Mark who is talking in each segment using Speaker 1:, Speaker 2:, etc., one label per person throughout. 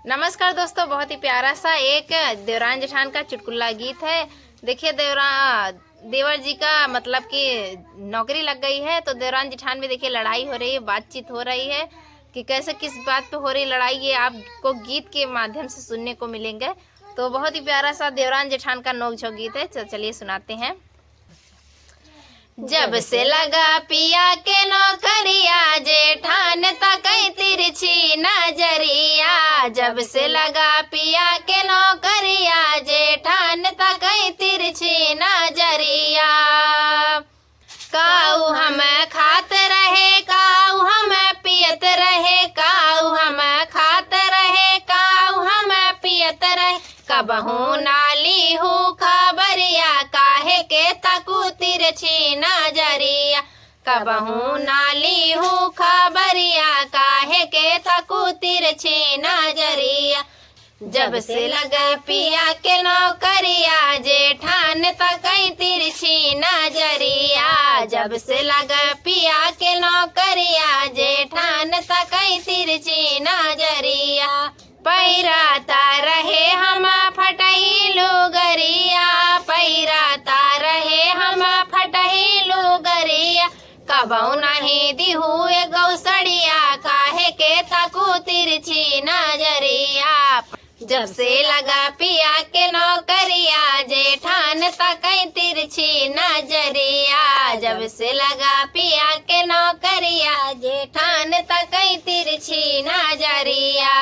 Speaker 1: नमस्कार दोस्तों, बहुत ही प्यारा सा एक देवरान जेठान का चुटकुला गीत है। देखिए देवर जी का मतलब कि नौकरी लग गई है, तो देवरान जेठान में देखिए लड़ाई हो रही है, बातचीत हो रही है कि कैसे किस बात पे हो रही लड़ाई, ये आपको गीत के माध्यम से सुनने को मिलेंगे। तो बहुत ही प्यारा सा देवरान जेठान का नोक-झोंक गीत है। चलिए सुनाते हैं। जब से लगा पिया के नौकरिया, जेठान तकई तिरछी नजरिया। जब से लगा पिया के नौकरिया, जेठान तकई तिरछी नजरिया। काऊ हम खात रहे, काऊ हम पियत रहे, काऊ हम खात रहे, काऊ हम पियत रहे। कबहू नाली हूँ खबरिया, काहे के तकू तिरछी नजरिया। कबहू नाली हूँ खबरिया, काहे के तकू तिरछी नजरिया। जब से लगा पिया के नौकरिया, जेठान तकई तिरछी नजरिया। जब से लगा पिया के नौकरिया, जेठान तकई तिरछी नजरिया। पैराता रहे हम फटही लुगरिया, पैराता रहे हम फटही लुगरिया। कबहू नहीं दिहू गौसड़िया, काहे के तकू तिरछी नजरिया। जब से लगा पिया के नौकरिया, जेठान तकई तिरछी नजरिया। जब से लगा पिया के नौकरिया, जेठान तकई तिरछी नजरिया।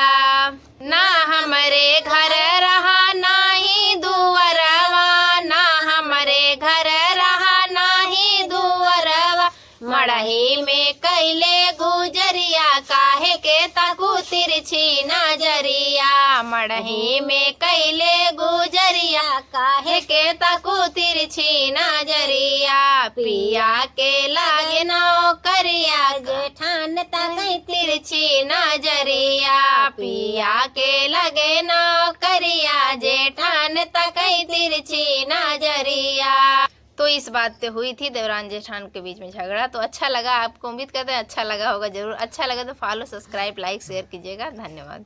Speaker 1: ना हमरे घर रहा नाही दुअरवा, ना हमरे घर रहा नाही दुअरवा। मड़ही में कैले गुजरिया, काहे के तकू तिरछी नजरिया। मड़ही में कैले गुजरिया, काहे के तकू तिरछी नजरिया। पिया के लागे नौकरिया, जेठान तकई तिरछी नजरिया। पिया के लगे नौकरिया, जेठान तकई तिरछी नजरिया। तो इस बात पे हुई थी देवरान जेठान के बीच में झगड़ा। तो अच्छा लगा आपको, उम्मीद करते हैं अच्छा लगा होगा। जरूर अच्छा लगा तो फॉलो, सब्सक्राइब, लाइक, शेयर कीजिएगा। धन्यवाद।